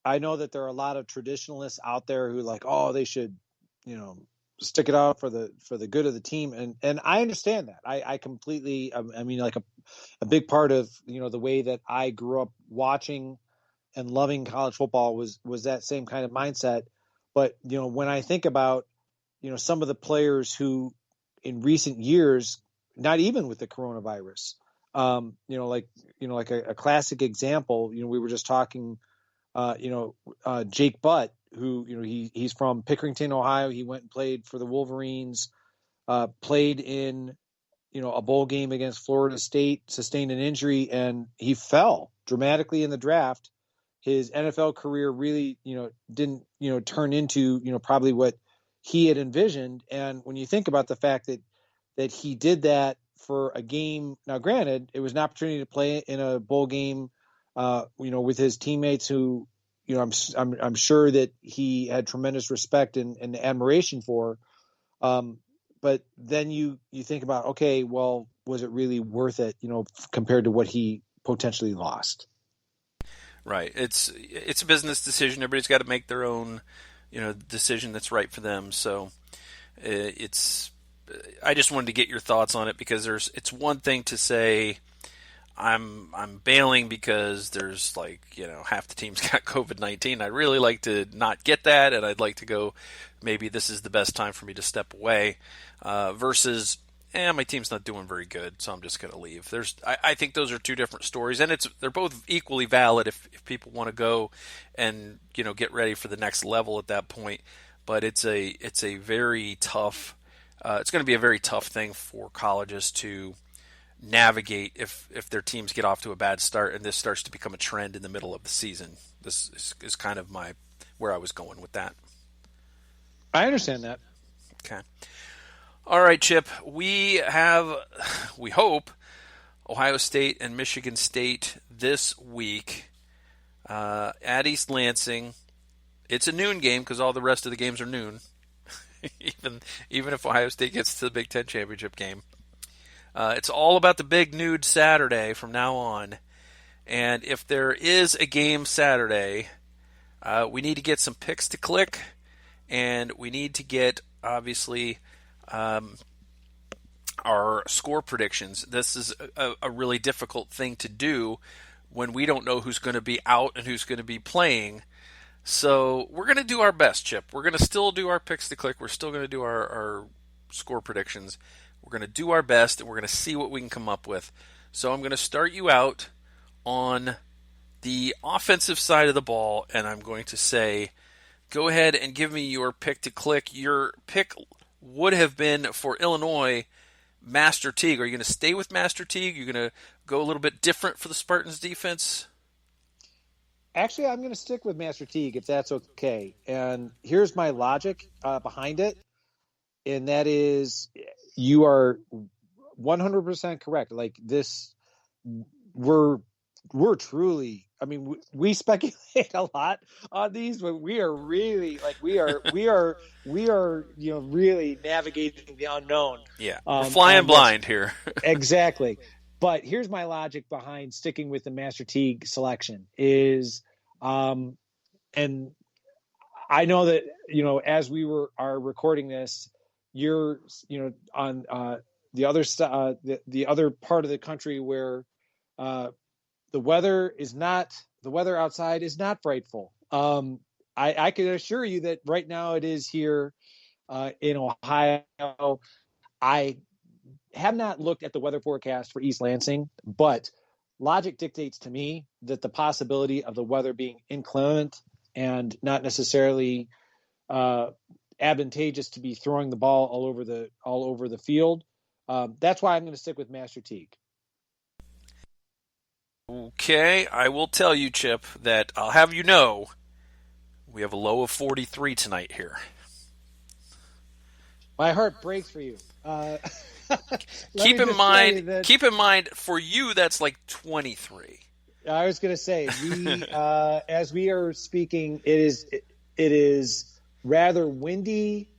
I know that there are a lot of traditionalists out there who like, oh, they should, stick it out for the good of the team. And I understand that. I completely, I mean, like a big part of, the way that I grew up watching and loving college football was that same kind of mindset. But, when I think about, some of the players who in recent years, not even with the coronavirus, like a classic example, we were just talking, Jake Butt, who, he's from Pickerington, Ohio. He went and played for the Wolverines, played in, a bowl game against Florida State, sustained an injury, and he fell dramatically in the draft. His NFL career really, didn't, turn into, probably what he had envisioned. And when you think about the fact that he did that for a game, now granted, it was an opportunity to play in a bowl game, with his teammates who, I'm sure that he had tremendous respect and admiration for. But then you think about, okay, well, was it really worth it, compared to what he potentially lost? Right. It's a business decision. Everybody's got to make their own, decision that's right for them. So I just wanted to get your thoughts on it because it's one thing to say I'm bailing because there's half the team's got COVID-19. I'd really like to not get that, and I'd like to go, maybe this is the best time for me to step away, versus my team's not doing very good, so I'm just going to leave. I think those are two different stories, and they're both equally valid if people want to go and get ready for the next level at that point. But it's a very tough. It's going to be a very tough thing for colleges to navigate if their teams get off to a bad start and this starts to become a trend in the middle of the season. This is kind of where I was going with that. I understand that. Okay. All right, Chip. We hope, Ohio State and Michigan State this week at East Lansing. It's a noon game because all the rest of the games are noon. even if Ohio State gets to the Big Ten championship game. It's all about the big nude Saturday from now on. And if there is a game Saturday, we need to get some picks to click. And we need to get, obviously, our score predictions. This is a really difficult thing to do when we don't know who's going to be out and who's going to be playing. So we're going to do our best, Chip. We're going to still do our picks to click. We're still going to do our score predictions. We're going to do our best, and we're going to see what we can come up with. So I'm going to start you out on the offensive side of the ball, and I'm going to say, go ahead and give me your pick to click. Your pick would have been for Illinois, Master Teague. Are you going to stay with Master Teague? You're going to go a little bit different for the Spartans defense? Actually, I'm going to stick with Master Teague if that's okay. And here's my logic behind it. And that is, you are 100% correct. Like this, we're truly, I mean, we speculate a lot on these, but we are really really navigating the unknown. Yeah. We're flying blind here. Exactly. But here's my logic behind sticking with the Master Teague selection is, and I know that, as we are recording this, you're, on the other the other part of the country where the weather outside is not frightful. I can assure you that right now it is here in Ohio. I have not looked at the weather forecast for East Lansing, but logic dictates to me that the possibility of the weather being inclement and not necessarily advantageous to be throwing the ball all over the field. That's why I'm going to stick with Master Teague. Okay, I will tell you, Chip, that I'll have you know we have a low of 43 tonight here. My heart breaks for you. Keep in mind, for you, that's like 23. I was going to say, as we are speaking, it is rather windy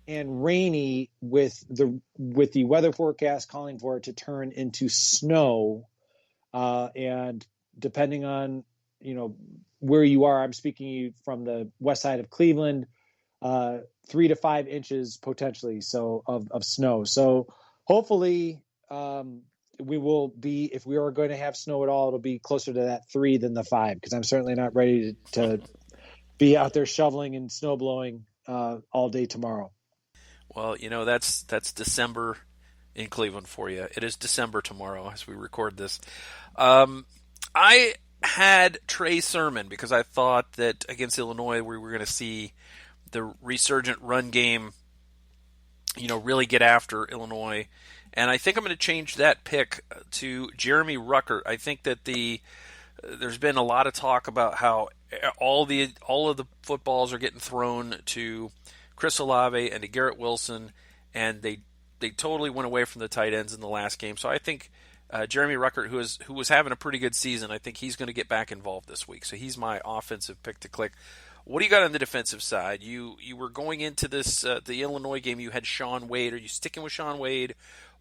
and rainy with the weather forecast calling for it to turn into snow. And depending on, where you are, I'm speaking from the west side of Cleveland, 3 to 5 inches potentially of snow. So hopefully, we will be, if we are going to have snow at all, it'll be closer to that 3 than the 5, because I'm certainly not ready to be out there shoveling and snow blowing all day tomorrow. Well, that's December in Cleveland for you. It is December tomorrow as we record this. I had Trey Sermon because I thought that against Illinois we were going to see the resurgent run game, really get after Illinois. And I think I'm going to change that pick to Jeremy Ruckert. I think that there's been a lot of talk about how all of the footballs are getting thrown to Chris Olave and to Garrett Wilson, and they totally went away from the tight ends in the last game. So I think Jeremy Ruckert, who was having a pretty good season, I think he's going to get back involved this week. So he's my offensive pick to click. What do you got on the defensive side? You were going into this the Illinois game. You had Shaun Wade. Are you sticking with Shaun Wade,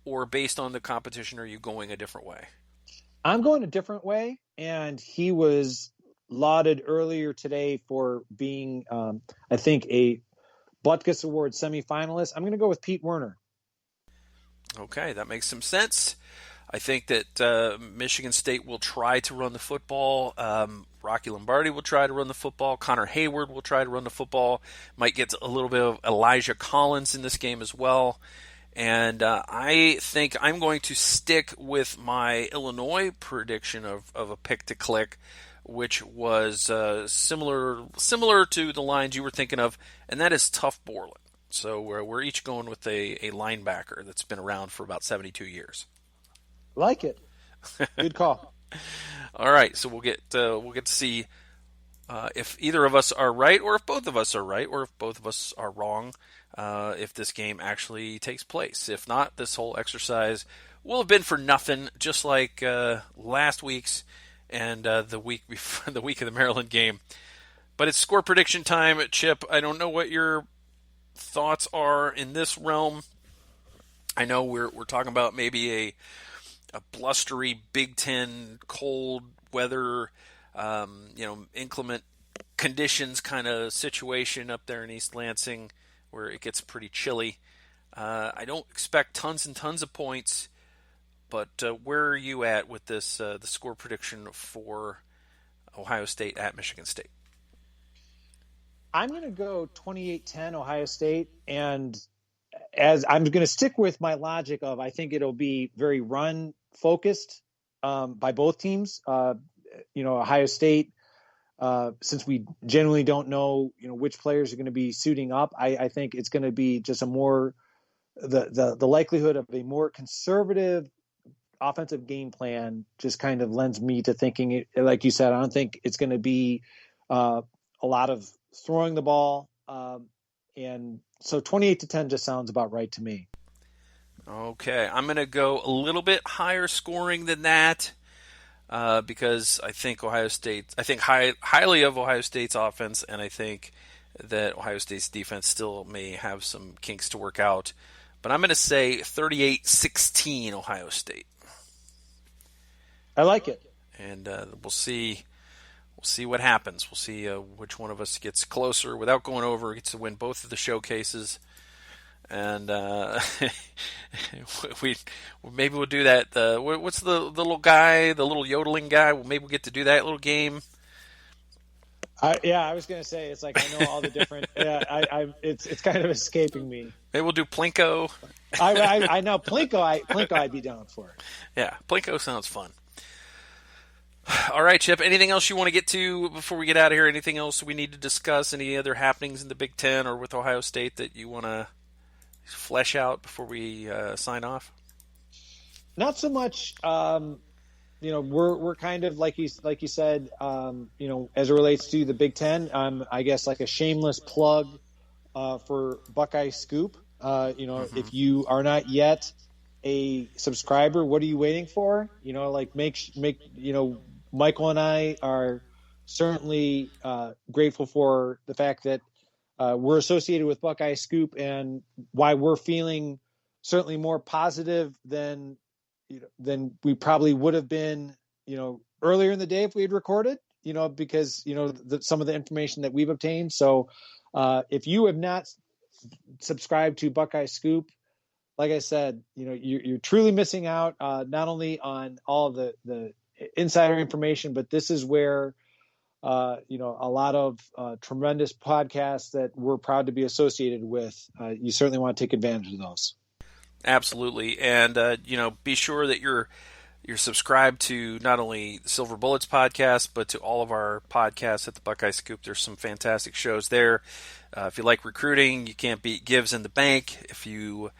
or based on the competition, are you going a different way? I'm going a different way, and he was lauded earlier today for being, I think, a Buckeyes Award semifinalist. I'm going to go with Pete Werner. Okay, that makes some sense. I think that Michigan State will try to run the football. Rocky Lombardi will try to run the football. Connor Hayward will try to run the football. Might get a little bit of Elijah Collins in this game as well. And I think I'm going to stick with my Illinois prediction of a pick to click, which was similar to the lines you were thinking of, and that is Tuf Borland. So we're each going with a linebacker that's been around for about 72 years. Like it. Good call. All right, so we'll get to see if either of us are right, or if both of us are right, or if both of us are wrong. If this game actually takes place. If not, this whole exercise will have been for nothing, just like last week's and the week before, the week of the Maryland game. But it's score prediction time, Chip. I don't know what your thoughts are in this realm. I know we're talking about maybe a blustery Big Ten cold weather, inclement conditions kind of situation up there in East Lansing, where it gets pretty chilly. I don't expect tons and tons of points, but where are you at with this the score prediction for Ohio State at Michigan State? I'm going to go 28-10 Ohio State, and as I'm going to stick with my logic of, I think it'll be very run focused by both teams. Ohio State, since we generally don't know, which players are going to be suiting up, I think it's going to be just a more the likelihood of a more conservative offensive game plan just kind of lends me to thinking it, like you said, I don't think it's going to be a lot of throwing the ball. And so 28-10 just sounds about right to me. Okay. I'm going to go a little bit higher scoring than that. Because I think highly of Ohio State's offense, and I think that Ohio State's defense still may have some kinks to work out. But I'm going to say 38-16 Ohio State. I like it. And we'll see what happens. We'll see which one of us gets closer without going over, gets to win both of the showcases. And maybe we'll do that. What's the little guy, the little yodeling guy? Maybe we'll get to do that little game. I was gonna say, it's like I know all the different. It's kind of escaping me. Maybe we'll do Plinko. I know Plinko. I'd be down for it. Yeah, Plinko sounds fun. All right, Chip. Anything else you want to get to before we get out of here? Anything else we need to discuss? Any other happenings in the Big Ten or with Ohio State that you want to flesh out before we sign off? Not so much. We're kind of like you said. As it relates to the Big Ten, I guess like a shameless plug for Buckeye Scoop. If you are not yet a subscriber, what are you waiting for? Make Michael and I are certainly grateful for the fact that we're associated with Buckeye Scoop, and why we're feeling certainly more positive than we probably would have been, earlier in the day if we had recorded, because some of the information that we've obtained. So if you have not subscribed to Buckeye Scoop, like I said, you're truly missing out, not only on all of the insider information, but this is where a lot of tremendous podcasts that we're proud to be associated with. You certainly want to take advantage of those. Absolutely. And, be sure that you're subscribed to not only the Silver Bullets podcast, but to all of our podcasts at the Buckeye Scoop. There's some fantastic shows there. If you like recruiting, you can't beat Gives in the Bank. If you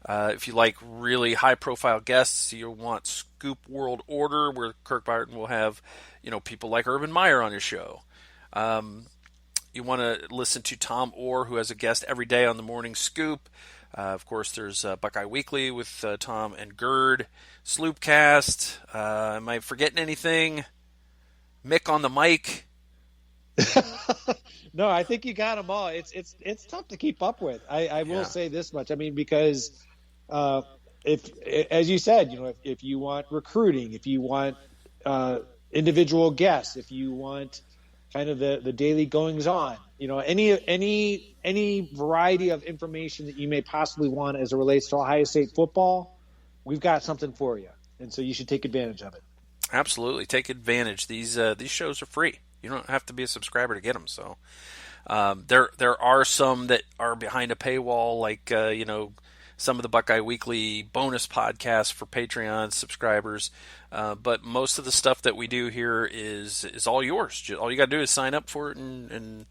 like really high-profile guests, you want Scoop World Order, where Kirk Barton will have, people like Urban Meyer on his show. You want to listen to Tom Orr, who has a guest every day on the Morning Scoop. Of course, there's Buckeye Weekly with Tom and Gerd, Sloopcast. Am I forgetting anything? Mick on the mic. No, I think you got them all. It's tough to keep up with. I will say this much. I mean, because if, as you said, if you want recruiting, if you want individual guests, if you want kind of the daily goings on, any variety of information that you may possibly want as it relates to Ohio State football, we've got something for you, and so you should take advantage of it. Absolutely, take advantage. These shows are free. You don't have to be a subscriber to get them. So there are some that are behind a paywall, like some of the Buckeye Weekly bonus podcasts for Patreon subscribers. But most of the stuff that we do here is all yours. All you got to do is sign up for it and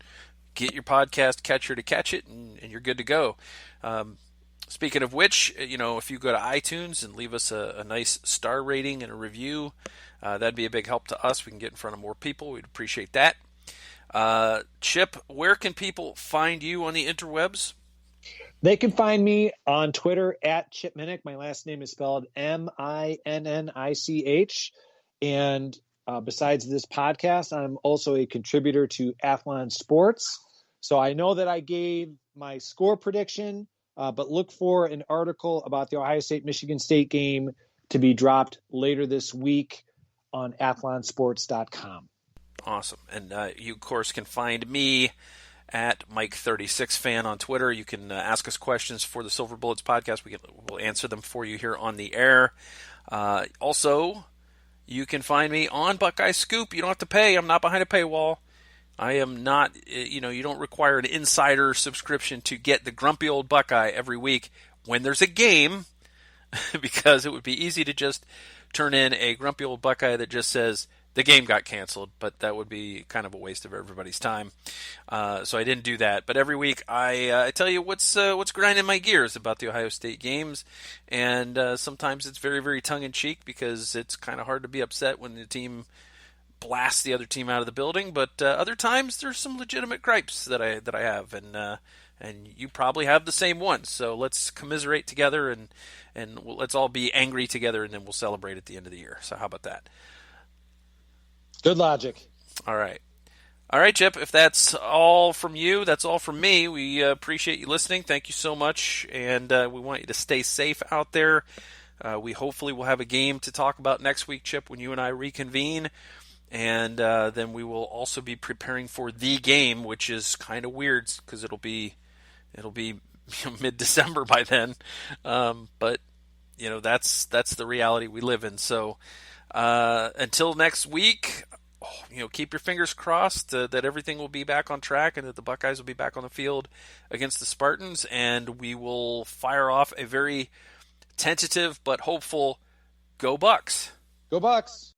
get your podcast catcher to catch it, and you're good to go. Speaking of which, if you go to iTunes and leave us a nice star rating and a review, that'd be a big help to us. We can get in front of more people. We'd appreciate that. Chip, where can people find you on the interwebs? They can find me on Twitter at Chip Minnich. My last name is spelled Minnich. And besides this podcast, I'm also a contributor to Athlon Sports. So I know that I gave my score prediction, but look for an article about the Ohio State-Michigan State game to be dropped later this week on athlonsports.com. Awesome. And you, of course, can find me at Mike36Fan on Twitter. You can ask us questions for the Silver Bullets podcast. We'll answer them for you here on the air. Also, you can find me on Buckeye Scoop. You don't have to pay. I'm not behind a paywall. I am not, you don't require an insider subscription to get the grumpy old Buckeye every week when there's a game, because it would be easy to just turn in a grumpy old Buckeye that just says the game got canceled, but that would be kind of a waste of everybody's time. So I didn't do that. But every week I tell you what's grinding my gears about the Ohio State games, and sometimes it's very, very tongue-in-cheek, because it's kind of hard to be upset when the team blast the other team out of the building, but other times there's some legitimate gripes that I have, and you probably have the same ones. So let's commiserate together, and let's all be angry together, and then we'll celebrate at the end of the year. So how about that? Good logic. All right, Chip. If that's all from you, that's all from me. We appreciate you listening. Thank you so much, and we want you to stay safe out there. We hopefully will have a game to talk about next week, Chip, when you and I reconvene. And then we will also be preparing for the game, which is kind of weird because it'll be mid-December by then. But that's the reality we live in. So until next week, keep your fingers crossed that everything will be back on track and that the Buckeyes will be back on the field against the Spartans, and we will fire off a very tentative but hopeful "Go Bucks!" Go Bucks!